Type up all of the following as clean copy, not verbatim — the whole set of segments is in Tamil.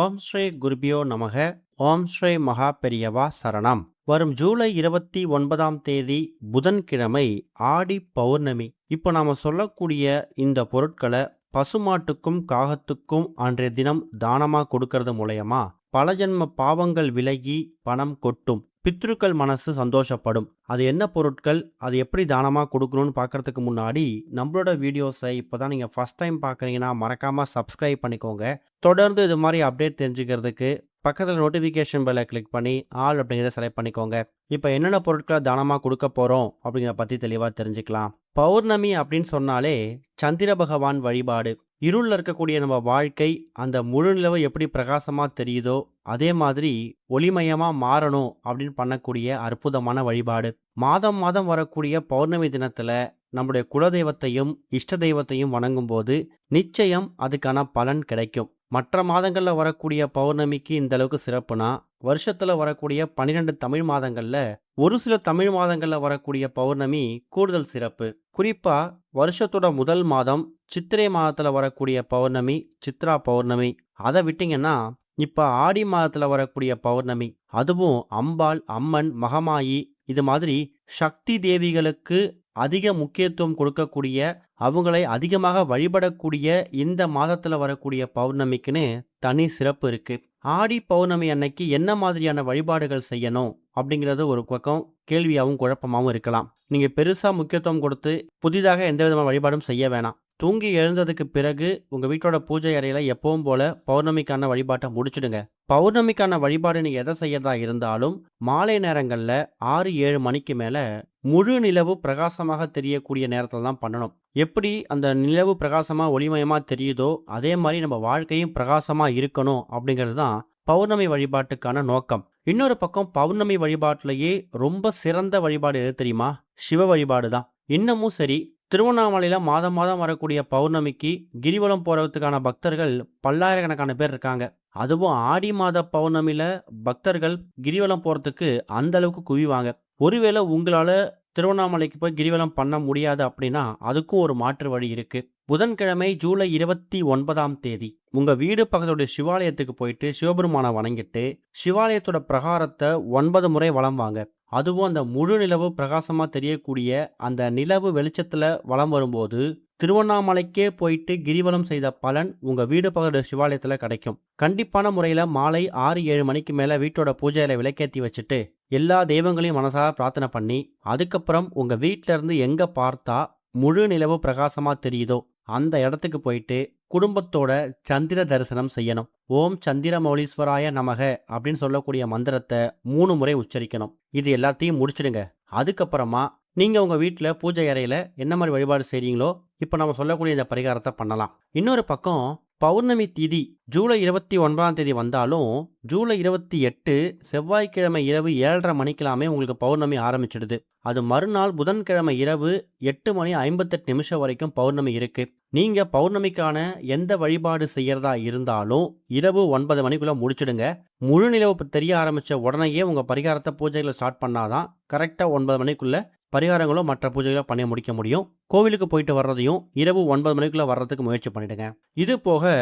ஓம் ஸ்ரீ குருபியோ நமக. ஓம் ஸ்ரீ மகா பெரியவா சரணம். வரும் ஜூலை 29ஆம் தேதி புதன்கிழமை ஆடி பௌர்ணமி. இப்போ நாம சொல்லக்கூடிய இந்த பொருட்களை பசுமாட்டுக்கும் காகத்துக்கும் அன்றைய தினம் தானமா கொடுக்கறது மூலயமா பல ஜென்ம பாவங்கள் விலகி பணம் கொட்டும். பித்ருக்கள் மனசு சந்தோஷப்படும். அது என்ன பொருட்கள், அது எப்படி தானமாக கொடுக்கணும்னு பார்க்கறதுக்கு முன்னாடி நம்மளோட வீடியோஸை இப்போ தான் நீங்கள் ஃபஸ்ட் டைம் பார்க்குறீங்கன்னா மறக்காமல் சப்ஸ்கிரைப் பண்ணிக்கோங்க. தொடர்ந்து இது மாதிரி அப்டேட் தெரிஞ்சுக்கிறதுக்கு பக்கத்தில் நோட்டிஃபிகேஷன் பெல்லை கிளிக் பண்ணி ஆல் அப்படிங்கிறத செலக்ட் பண்ணிக்கோங்க. இப்போ என்னென்ன பொருட்களை தானமாக கொடுக்க போகிறோம் அப்படிங்கிறத பற்றி தெளிவாக தெரிஞ்சுக்கலாம். பௌர்ணமி அப்படின்னு சொன்னாலே சந்திர பகவான் வழிபாடு. இருளில் இருக்கக்கூடிய நம்ம வாழ்க்கை அந்த முழு நிலவு எப்படி பிரகாசமாக தெரியுதோ அதே மாதிரி ஒளிமயமாக மாறணும் அப்படின்னு பண்ணக்கூடிய அற்புதமான வழிபாடு. மாதம் மாதம் வரக்கூடிய பௌர்ணமி தினத்தில் நம்முடைய குலதெய்வத்தையும் இஷ்ட தெய்வத்தையும் வணங்கும் போது நிச்சயம் அதுக்கான பலன் கிடைக்கும். மற்ற மாதங்களில் வரக்கூடிய பௌர்ணமிக்கு இந்த அளவுக்கு சிறப்புனா வருஷத்தில் வரக்கூடிய 12 தமிழ் மாதங்களில் ஒரு சில தமிழ் மாதங்களில் வரக்கூடிய பௌர்ணமி கூடுதல் சிறப்பு. குறிப்பாக வருஷத்தோட முதல் மாதம் சித்திரை மாதத்தில் வரக்கூடிய பௌர்ணமி சித்ரா பௌர்ணமி. அதை விட்டிங்கன்னா இப்போ ஆடி மாதத்தில் வரக்கூடிய பௌர்ணமி, அதுவும் அம்பாள், அம்மன், மகமாயி இது மாதிரி சக்தி தேவிகளுக்கு அதிக முக்கியத்துவம் கொடுக்கக்கூடிய, அவங்களை அதிகமாக வழிபடக்கூடிய இந்த மாதத்தில் வரக்கூடிய பௌர்ணமிக்குன்னு தனி சிறப்பு இருக்கு. ஆடி பௌர்ணமி அன்னைக்கு என்ன மாதிரியான வழிபாடுகள் செய்யணும் அப்படிங்கிறது ஒரு பக்கம் கேள்வியாகவும் குழப்பமாகவும் இருக்கலாம். நீங்க பெருசா முக்கியத்துவம் கொடுத்து புதிதாக எந்த விதமான வழிபாடும் செய்ய வேணாம். தூங்கி எழுந்ததுக்கு பிறகு உங்க வீட்டோட பூஜை அறையில எப்பவும் போல பௌர்ணமிக்கான வழிபாட்டை முடிச்சிடுங்க. பௌர்ணமிக்கான வழிபாடு நீங்க எதை செய்யறதா இருந்தாலும் மாலை நேரங்கள்ல 6-7 மணிக்கு மேல முழு நிலவு பிரகாசமாக தெரியக்கூடிய நேரத்தில் தான் பண்ணணும். எப்படி அந்த நிலவு பிரகாசமா ஒளிமயமா தெரியுதோ அதே மாதிரி நம்ம வாழ்க்கையும் பிரகாசமா இருக்கணும் அப்படிங்கிறது தான் பௌர்ணமி வழிபாட்டுக்கான நோக்கம். இன்னொரு பக்கம் பௌர்ணமி வழிபாட்டிலேயே ரொம்ப சிறந்த வழிபாடு எது தெரியுமா? சிவ வழிபாடு தான். இன்னமும் சரி, திருவண்ணாமலையில மாதம் மாதம் வரக்கூடிய பௌர்ணமிக்கு கிரிவலம் போறதுக்கான பக்தர்கள் பல்லாயிரக்கணக்கான பேர் இருக்காங்க. அதுவும் ஆடி மாத பௌர்ணமியில பக்தர்கள் கிரிவலம் போறதுக்கு அந்த அளவுக்கு குவிவாங்க. ஒருவேளை உங்களால திருவண்ணாமலைக்கு போய் கிரிவலம் பண்ண முடியாது அப்படின்னா அதுக்கும் ஒரு மாற்று வழி இருக்கு. புதன்கிழமை ஜூலை 29ஆம் தேதி உங்க வீடு பக்கத்துடைய சிவாலயத்துக்கு போயிட்டு சிவபெருமானை வணங்கிட்டு சிவாலயத்தோட பிரகாரத்தை 9 முறை வலம் வாங்க. அதுவும் அந்த முழு நிலவு பிரகாசமா தெரியக்கூடிய அந்த நிலவு வெளிச்சத்துல வலம் வரும்போது திருவண்ணாமலைக்கே போயிட்டு கிரிவலம் செய்த பலன் உங்க வீடு பக்கத்துடைய சிவாலயத்துல கிடைக்கும். கண்டிப்பான முறையில மாலை 6-7 மணிக்கு மேல வீட்டோட பூஜையில விளக்கேற்றி வச்சுட்டு எல்லா தெய்வங்களையும் மனசார பிரார்த்தனை பண்ணி அதுக்கப்புறம் உங்க வீட்டில இருந்து எங்க பார்த்தா முழு நிலவு பிரகாசமா தெரியுதோ அந்த இடத்துக்கு போயிட்டு குடும்பத்தோட சந்திர தரிசனம் செய்யணும். ஓம் சந்திர மௌலீஸ்வராய நமக அப்படின்னு சொல்லக்கூடிய மந்திரத்தை 3 முறை உச்சரிக்கணும். இது எல்லாத்தையும் முடிச்சிடுங்க. அதுக்கப்புறமா நீங்க உங்க வீட்டில் பூஜை அறையில என்ன மாதிரி வழிபாடு செய்றீங்களோ இப்போ நம்ம சொல்லக்கூடிய இந்த பரிகாரத்தை பண்ணலாம். இன்னொரு பக்கம் பௌர்ணமி திதி ஜூலை 29ஆம் தேதி வந்தாலும் ஜூலை 28 செவ்வாய்க்கிழமை இரவு 7:30 மணிக்கெல்லாமே உங்களுக்கு பௌர்ணமி ஆரம்பிச்சிடுது. அது மறுநாள் புதன்கிழமை இரவு 8:58 வரைக்கும் பௌர்ணமி இருக்கு. நீங்க பௌர்ணமிக்கான எந்த வழிபாடு செய்யறதா இருந்தாலும் இரவு 9 மணிக்குள்ள முடிச்சிடுங்க. முழு நிலவு தெரிய ஆரம்பிச்ச உடனேயே உங்க பரிகாரத்தை பூஜைகளை ஸ்டார்ட் பண்ணாதான் கரெக்டா 9 மணிக்குள்ள பரிகாரங்களோ மற்ற பூஜைகளோ பண்ணி முடிக்க முடியும். கோவிலுக்கு போயிட்டு வர்றதையும் இரவு 9 மணிக்குள்ள வர்றதுக்கு முயற்சி பண்ணிடுங்க. இது போக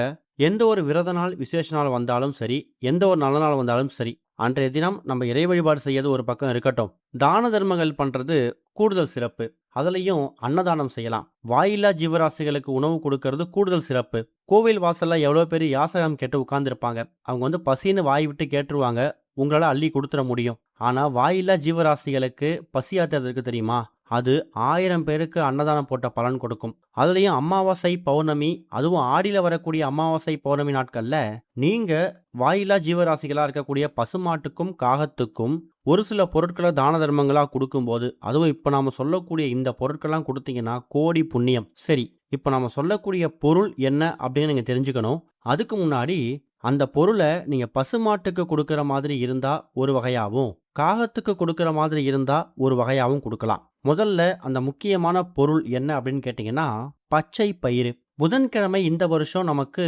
எந்த ஒரு விரத நாள் விசேஷ நாள் வந்தாலும் சரி, எந்த ஒரு நல்ல நாள் வந்தாலும் சரி, அன்றைய தினம் நம்ம இறை வழிபாடு செய்யறது ஒரு பக்கம் இருக்கட்டும், தான தர்மங்கள் பண்றது கூடுதல் சிறப்பு. அதுலயும் அன்னதானம் செய்யலாம். வாயில்லா ஜீவராசிகளுக்கு உணவு கொடுக்கறது கூடுதல் சிறப்பு. கோவில் வாசல்ல எவ்வளோ பேர் யாசகம் கேட்டு உட்கார்ந்துருப்பாங்க. அவங்க பசின்னு வாய் விட்டு கேட்டுருவாங்க, உங்களால் அள்ளி கொடுத்துட முடியும். ஆனால் வாயில்லா ஜீவராசிகளுக்கு பசி ஆத்துறதுக்கு தெரியுமா? அது 1000 பேருக்கு அன்னதானம் போட்ட பலன் கொடுக்கும். அதுலேயும் அமாவாசை பௌர்ணமி, அதுவும் ஆடியில் வரக்கூடிய அமாவாசை பௌர்ணமி நாட்களில் நீங்கள் வாயில்லா ஜீவராசிகளாக இருக்கக்கூடிய பசுமாட்டுக்கும் காகத்துக்கும் ஒரு சில பொருட்களை தான தர்மங்களாக கொடுக்கும்போது, அதுவும் இப்போ நாம் சொல்லக்கூடிய இந்த பொருட்கள்லாம் கொடுத்தீங்கன்னா கோடி புண்ணியம். சரி, இப்போ நாம் சொல்லக்கூடிய பொருள் என்ன அப்படின்னு நீங்கள் தெரிஞ்சுக்கணும். அதுக்கு முன்னாடி அந்த பொருளை நீங்கள் பசுமாட்டுக்கு கொடுக்குற மாதிரி இருந்தால் ஒரு வகையாகவும் காகத்துக்கு கொடுக்குற மாதிரி இருந்தால் ஒரு வகையாகவும் கொடுக்கலாம். முதல்ல அந்த முக்கியமான பொருள் என்ன அப்படின்னு கேட்டிங்கன்னா பச்சை பயிறு. புதன்கிழமை இந்த வருஷம் நமக்கு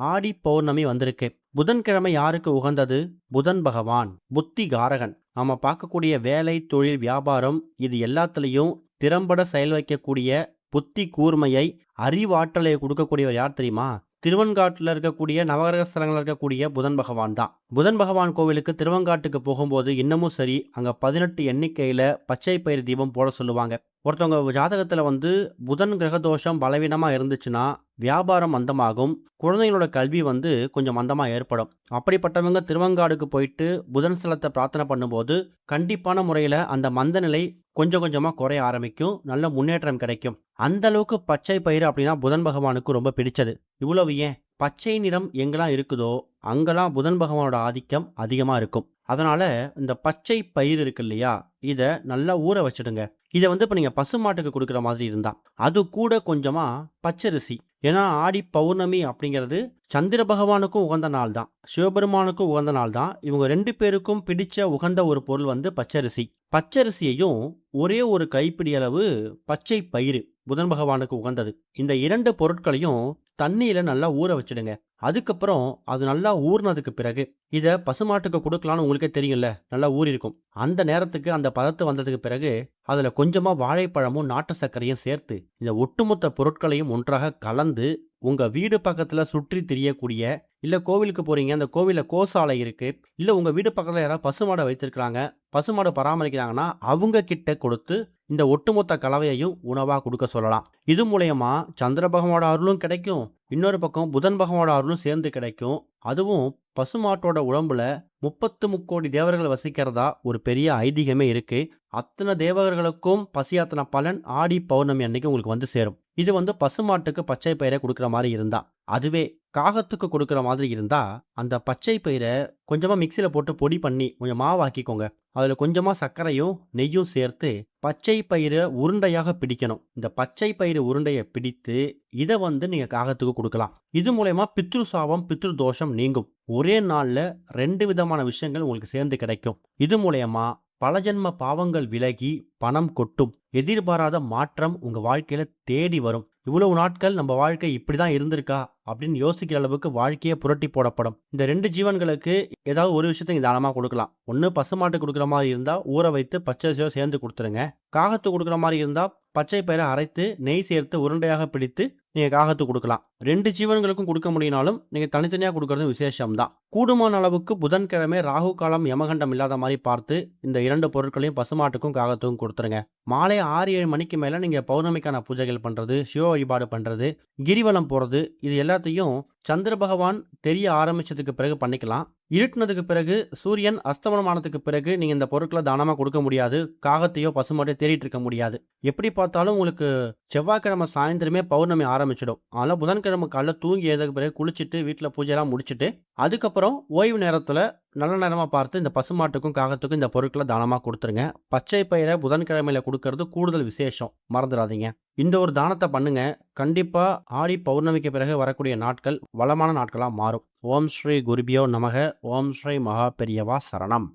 ஆடி பௌர்ணமி வந்திருக்கு. புதன்கிழமை யாருக்கு உகந்தது? புதன் பகவான், புத்தி காரகன். நம்ம பார்க்கக்கூடிய வேலை, தொழில், வியாபாரம் இது எல்லாத்துலேயும் திறம்பட செயல் வைக்கக்கூடிய புத்தி கூர்மையை அறிவாற்றலை கொடுக்கக்கூடியவர் யார் தெரியுமா? திருவெண்காட்டுல இருக்கக்கூடிய நவகிரக ஸ்தலங்கள்ல இருக்கக்கூடிய புதன் பகவான் தான். புதன் பகவான் கோவிலுக்கு திருவெண்காட்டுக்கு போகும்போது இன்னமும் சரி, அங்க 18 எண்ணிக்கையில பச்சை பயிறு தீபம் போட சொல்லுவாங்க. ஒருத்தவங்க ஜாதகத்துல வந்து புதன் கிரக தோஷம் பலவீனமா இருந்துச்சுன்னா, வியாபாரம் மந்தமாகும். குழந்தைகளோட கல்வி வந்து கொஞ்சம் மந்தமா ஏற்படும். அப்படிப்பட்டவங்க திருவெண்காடுக்கு போயிட்டு புதன் ஸ்தலத்த பிரார்த்தனை பண்ணும்போது, கண்டிப்பான முறையில அந்த மந்த நிலை கொஞ்சம் கொஞ்சமா குறைய ஆரம்பிக்கும். நல்ல முன்னேற்றம் கிடைக்கும். அந்த அளவுக்கு பச்சை பயிறு அப்படின்னா புதன் பகவானுக்கு ரொம்ப பிடிச்சது. இவ்வளவு ஏன்? பச்சை நிறம் எங்கெல்லாம் இருக்குதோ, அங்கெல்லாம் புதன் பகவானோட ஆதிக்கம் அதிகமா இருக்கும். அதனால இந்த பச்சை பயிறு இருக்கு இல்லையா? இத நல்லா ஊற வச்சுடுங்க. இத வந்து இப்ப நீங்க பசுமாட்டுக்கு குடுக்குற மாதிரி இருந்தா, அது கூட கொஞ்சமா பச்சரிசி. ஏன்னா ஆடி பௌர்ணமி அப்படிங்கிறது சந்திர பகவானுக்கும் உகந்த நாள் தான். சிவபெருமானுக்கும் உகந்த நாள் தான். இவங்க 2 பேருக்கும் பிடிச்ச உகந்த ஒரு பொருள் வந்து பச்சரிசி. பச்சரிசியையும் ஒரே ஒரு கைப்பிடி அளவு பச்சை பயிறு புதன் பகவானுக்கு உகந்தது. இந்த 2 பொருட்களையும் தண்ணீல நல்லா ஊற வச்சுடுங்க. அதுக்கப்புறம் அது நல்லா ஊறுனதுக்கு பிறகு, இத பசுமாட்டுக்கு குடுக்கலான்னு உங்களுக்கே தெரியும்ல. நல்லா ஊறியிருக்கும். அந்த நேரத்துக்கு அந்த பதத்து வந்ததுக்கு பிறகு, அதுல கொஞ்சமா வாழைப்பழமும், நாட்டு சர்க்கரையும் சேர்த்து, இந்த ஒட்டுமொத்த பொருட்களையும் ஒன்றாக கலந்து, உங்க வீடு பக்கத்துல சுற்றி திரியக்கூடிய, இல்ல கோவிலுக்கு போறீங்க, அந்த கோவில்ல கோசாலை இருக்கு. இல்ல உங்க வீடு பக்கத்துல யாராவது பசுமாட வைத்திருக்கிறாங்க. பசுமாடு பராமரிக்கிறாங்கன்னா, அவங்க கிட்ட கொடுத்து, இந்த ஒட்டுமொத்த கலவையையும் உணவா குடுக்க சொல்லலாம். இது மூலியமா சந்திர பகவானோட அருளும் கிடைக்கும். இன்னொரு பக்கம் புதன் பகவானோட அருளும் சேர்ந்து கிடைக்கும். அதுவும் பசுமாட்டோட உடம்புல 33 தேவர்கள் வசிக்கிறதா ஒரு பெரிய ஐதீகமே இருக்கு. அத்தனை தேவர்களுக்கும் பசியாத்தின பலன் ஆடி பௌர்ணமி அன்னைக்கு உங்களுக்கு வந்து சேரும். இது வந்து பசுமாட்டுக்கு பச்சை பயிரை குடுக்குற மாரி இருந்தா. அதுவே காகத்துக்கு குடுக்குற மாதிரி இருந்தா, அந்த பச்சை பயிர கொஞ்சமா மிக்ஸில போட்டு பொடி பண்ணி கொஞ்சம் மாவாக்கிக்கோங்க. அதுல கொஞ்சமா சர்க்கரையும், நெய்யும் சேர்த்து பச்சை பயிர உருண்டையாக பிடிக்கணும். இந்த பச்சை பயிறு உருண்டைய பிடித்து, இத வந்து நீங்க காகத்துக்கு குடுக்கலாம். இது மூலியமா பித்ரு சாபம், பித்ரு தோஷம் நீங்கும். ஒரே நாள்ல 2 விதமான விஷயங்கள் உங்களுக்கு சேர்ந்து கிடைக்கும். இது மூலியமா பல ஜென்ம பாவங்கள் விலகி பணம் கொட்டும். எதிர்பாராத மாற்றம் உங்க வாழ்க்கையில தேடி வரும். இவ்வளவு நாட்கள் நம்ம வாழ்க்கை இப்படிதான் இருந்திருக்கா அப்படின்னு யோசிக்கிற அளவுக்கு வாழ்க்கையே புரட்டி போடப்படும். இந்த 2 ஜீவன்களுக்கு ஏதாவது ஒரு விஷயத்த நீங்க தானமா கொடுக்கலாம். ஒண்ணு பசுமாட்டு கொடுக்குற மாதிரி இருந்தா ஊற வைத்து பச்சரிசியோட சேர்ந்து கொடுத்துருங்க. காகத்துக்கு கொடுக்குற மாதிரி இருந்தா பச்சை பயிரை அரைத்து நெய் சேர்த்து உருண்டையாக பிடித்து நீங்க காகத்துக்கு கொடுக்கலாம். 2 ஜீவன்களுக்கும் கொடுக்க முடியினாலும் நீங்க தனித்தனியா கொடுக்கறது விசேஷம் தான். கூடுமான அளவுக்கு புதன்கிழமை ராகு காலம் யமகண்டம் இல்லாத மாதிரி பார்த்து இந்த 2 பொருட்களையும் பசுமாட்டுக்கும் காகத்துக்கும் கொடுத்துருங்க. மாலை 6, 7 மணிக்கு மேல நீங்க பௌர்ணமிக்கான பூஜைகள் பண்றது, சிவ வழிபாடு பண்றது, கிரிவலம் போறது, இது எல்லாத்தையும் சந்திர பகவான் தெரிய ஆரம்பிச்சதுக்கு பிறகு பண்ணிக்கலாம். இருட்டுனதுக்கு பிறகு சூரியன் அஸ்தமனமானதுக்கு பிறகு நீங்க இந்த பொருட்களை தானமா கொடுக்க முடியாது. காகத்தையோ பசுமாட்டையோ தேடிட்டு இருக்க முடியாது. எப்படி பார்த்தாலும் உங்களுக்கு செவ்வாய்க்கிழமை சாயந்தரமே பௌர்ணமி ஆரம்பிச்சிடும். அதனால புதன்கிழமை காலைல தூங்கி எழுந்ததுக்கு பிறகு குளிச்சுட்டு வீட்டில் பூஜையெல்லாம் முடிச்சுட்டு அதுக்கப்புறம் ஓய்வு நேரத்தில் நல்ல நேரமா பார்த்து இந்த பசுமாட்டுக்கும் காகத்துக்கும் இந்த பொருட்களை தானமா கொடுத்துருங்க. பச்சை பயிரை புதன்கிழமையில கொடுக்கறது கூடுதல் விசேஷம். மறந்துடாதீங்க. இந்த ஒரு தானத்தை பண்ணுங்க. கண்டிப்பா ஆடி பௌர்ணமிக்கு பிறகு வரக்கூடிய நாட்கள் வளமான நாட்களா மாறும். ஓம் ஸ்ரீ குருபியோ நமக. ஓம் ஸ்ரீ மகா பெரியவா சரணம்.